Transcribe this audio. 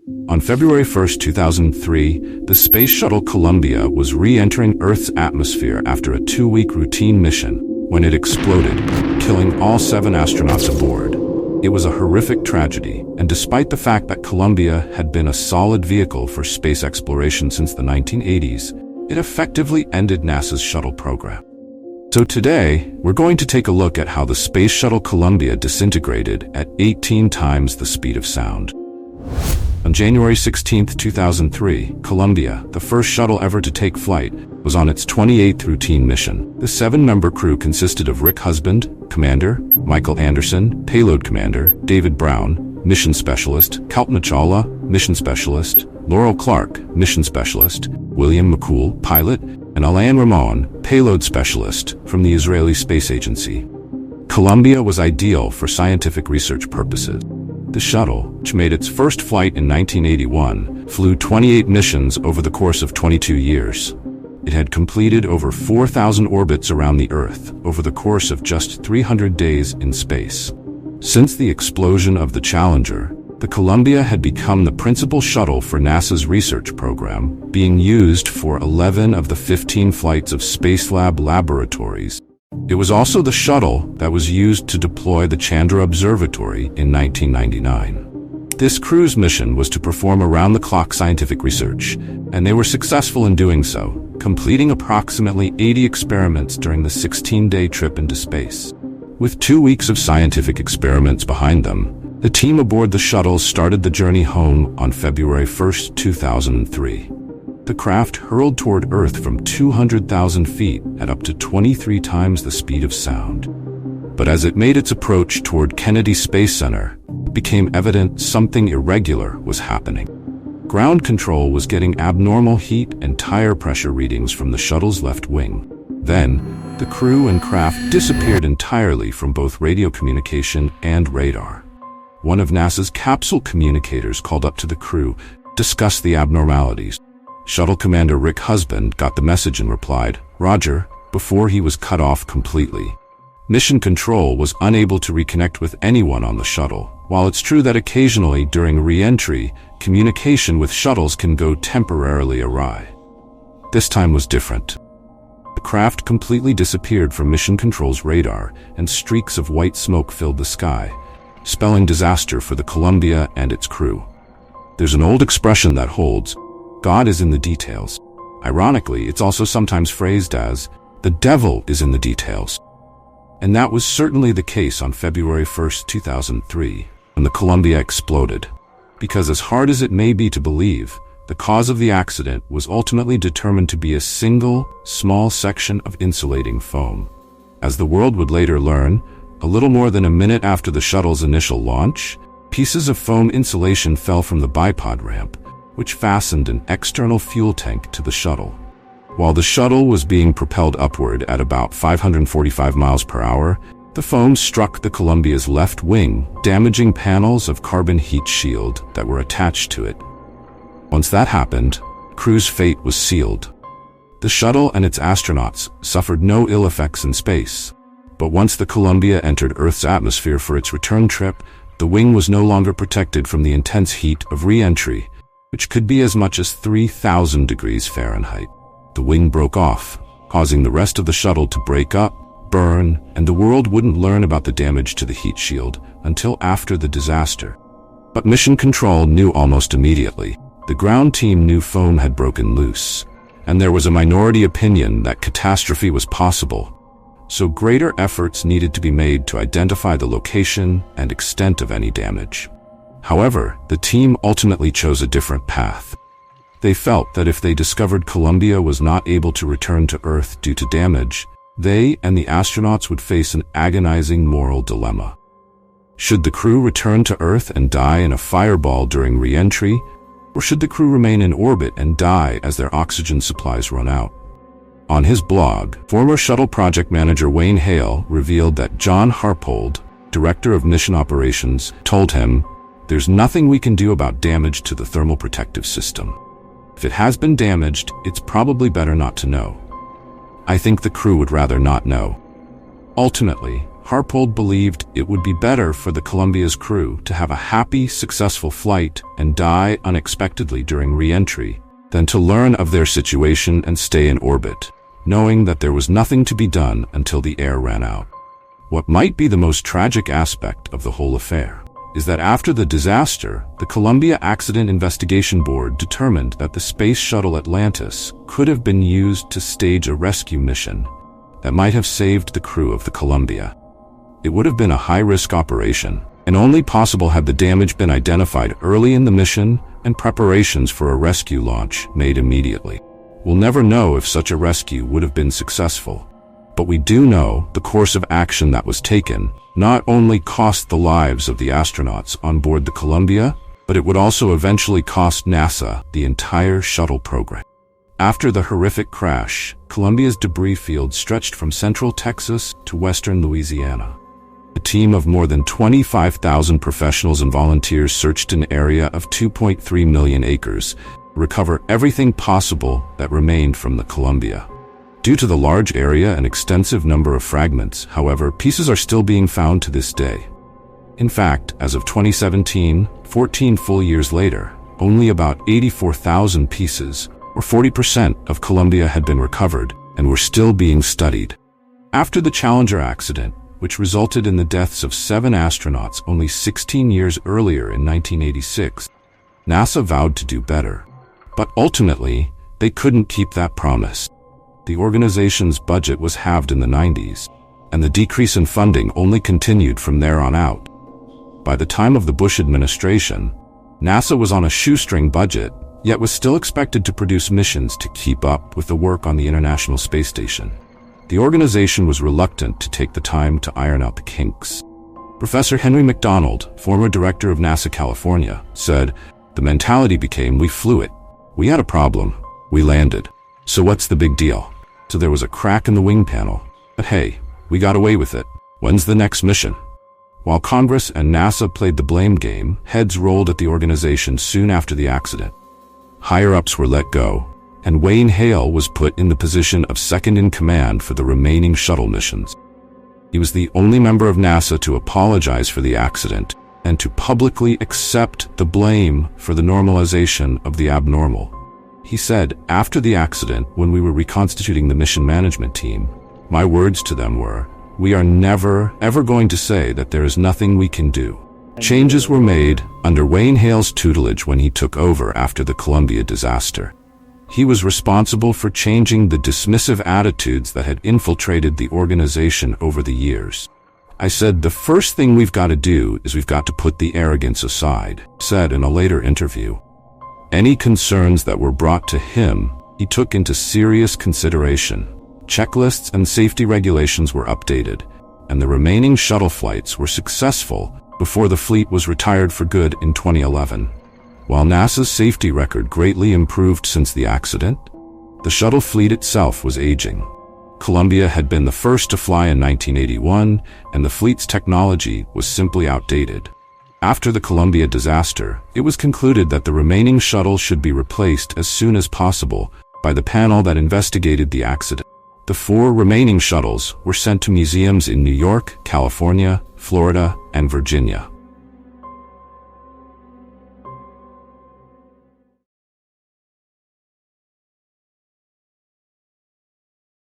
On February 1, 2003, the Space Shuttle Columbia was re-entering Earth's atmosphere after a 2-week routine mission when it exploded, killing all 7 astronauts aboard. It was a horrific tragedy, and despite the fact that Columbia had been a solid vehicle for space exploration since the 1980s, it effectively ended NASA's shuttle program. So today, we're going to take a look at how the Space Shuttle Columbia disintegrated at 18 times the speed of sound. On January 16, 2003, Columbia, the first shuttle ever to take flight, was on its 28th routine mission. The 7-member crew consisted of Rick Husband, Commander, Michael Anderson, Payload Commander, David Brown, Mission Specialist, Kalpana Chawla, Mission Specialist, Laurel Clark, Mission Specialist, William McCool, Pilot, and Alain Ramon, Payload Specialist from the Israeli Space Agency. Columbia was ideal for scientific research purposes. The shuttle, which made its first flight in 1981, flew 28 missions over the course of 22 years. It had completed over 4,000 orbits around the Earth over the course of just 300 days in space. Since the explosion of the Challenger, the Columbia had become the principal shuttle for NASA's research program, being used for 11 of the 15 flights of Spacelab laboratories. It was also the shuttle that was used to deploy the Chandra Observatory in 1999. This crew's mission was to perform around-the-clock scientific research, and they were successful in doing so, completing approximately 80 experiments during the 16-day trip into space. With 2 weeks of scientific experiments behind them, the team aboard the shuttle started the journey home on February 1, 2003. The craft hurled toward Earth from 200,000 feet at up to 23 times the speed of sound. But as it made its approach toward Kennedy Space Center, it became evident something irregular was happening. Ground control was getting abnormal heat and tire pressure readings from the shuttle's left wing. Then, the crew and craft disappeared entirely from both radio communication and radar. One of NASA's capsule communicators called up to the crew, discussed the abnormalities. Shuttle Commander Rick Husband got the message and replied, "Roger," before he was cut off completely. Mission Control was unable to reconnect with anyone on the shuttle. While it's true that occasionally during re-entry, communication with shuttles can go temporarily awry, this time was different. The craft completely disappeared from Mission Control's radar, and streaks of white smoke filled the sky, spelling disaster for the Columbia and its crew. There's an old expression that holds, "God is in the details." Ironically, it's also sometimes phrased as, "The devil is in the details." And that was certainly the case on February 1, 2003, when the Columbia exploded. Because as hard as it may be to believe, the cause of the accident was ultimately determined to be a single, small section of insulating foam. As the world would later learn, a little more than a minute after the shuttle's initial launch, pieces of foam insulation fell from the bipod ramp, which fastened an external fuel tank to the shuttle. While the shuttle was being propelled upward at about 545 miles per hour, the foam struck the Columbia's left wing, damaging panels of carbon heat shield that were attached to it. Once that happened, crew's fate was sealed. The shuttle and its astronauts suffered no ill effects in space, but once the Columbia entered Earth's atmosphere for its return trip, the wing was no longer protected from the intense heat of re-entry, which could be as much as 3,000 degrees Fahrenheit. The wing broke off, causing the rest of the shuttle to break up, burn, and the world wouldn't learn about the damage to the heat shield until after the disaster. But Mission Control knew almost immediately. The ground team knew foam had broken loose, and there was a minority opinion that catastrophe was possible. So greater efforts needed to be made to identify the location and extent of any damage. However, the team ultimately chose a different path. They felt that if they discovered Columbia was not able to return to Earth due to damage, they and the astronauts would face an agonizing moral dilemma. Should the crew return to Earth and die in a fireball during re-entry, or should the crew remain in orbit and die as their oxygen supplies run out? On his blog, former shuttle project manager Wayne Hale revealed that John Harpold, director of mission operations, told him, "There's nothing we can do about damage to the thermal protective system. If it has been damaged, it's probably better not to know." I think the crew would rather not know. Ultimately, Harpold believed it would be better for the Columbia's crew to have a happy, successful flight and die unexpectedly during re-entry than to learn of their situation and stay in orbit, knowing that there was nothing to be done until the air ran out. What might be the most tragic aspect of the whole affair is that after the disaster, the Columbia Accident Investigation Board determined that the Space Shuttle Atlantis could have been used to stage a rescue mission that might have saved the crew of the Columbia. It would have been a high-risk operation, and only possible had the damage been identified early in the mission and preparations for a rescue launch made immediately. We'll never know if such a rescue would have been successful, but we do know the course of action that was taken not only cost the lives of the astronauts on board the Columbia, but it would also eventually cost NASA the entire shuttle program. After the horrific crash, Columbia's debris field stretched from central Texas to western Louisiana. A team of more than 25,000 professionals and volunteers searched an area of 2.3 million acres to recover everything possible that remained from the Columbia. Due to the large area and extensive number of fragments, however, pieces are still being found to this day. In fact, as of 2017, 14 full years later, only about 84,000 pieces, or 40% of Columbia, had been recovered and were still being studied. After the Challenger accident, which resulted in the deaths of 7 astronauts only 16 years earlier in 1986, NASA vowed to do better. But ultimately, they couldn't keep that promise. The organization's budget was halved in the 90s, and the decrease in funding only continued from there on out. By the time of the Bush administration, NASA was on a shoestring budget, yet was still expected to produce missions to keep up with the work on the International Space Station. The organization was reluctant to take the time to iron out the kinks. Professor Henry McDonald, former director of NASA California, said, "The mentality became, we flew it. We had a problem. We landed. So what's the big deal? So there was a crack in the wing panel. But hey, we got away with it. When's the next mission?" While Congress and NASA played the blame game, heads rolled at the organization soon after the accident. Higher-ups were let go, and Wayne Hale was put in the position of second-in-command for the remaining shuttle missions. He was the only member of NASA to apologize for the accident and to publicly accept the blame for the normalization of the abnormal. He said, "After the accident, when we were reconstituting the mission management team, my words to them were, we are never, ever going to say that there is nothing we can do." Changes were made under Wayne Hale's tutelage when he took over after the Columbia disaster. He was responsible for changing the dismissive attitudes that had infiltrated the organization over the years. "I said, the first thing we've got to do is we've got to put the arrogance aside," said in a later interview. Any concerns that were brought to him, he took into serious consideration. Checklists and safety regulations were updated, and the remaining shuttle flights were successful before the fleet was retired for good in 2011. While NASA's safety record greatly improved since the accident, the shuttle fleet itself was aging. Columbia had been the first to fly in 1981, and the fleet's technology was simply outdated. After the Columbia disaster, it was concluded that the remaining shuttle should be replaced as soon as possible by the panel that investigated the accident. The 4 remaining shuttles were sent to museums in New York, California, Florida, and Virginia.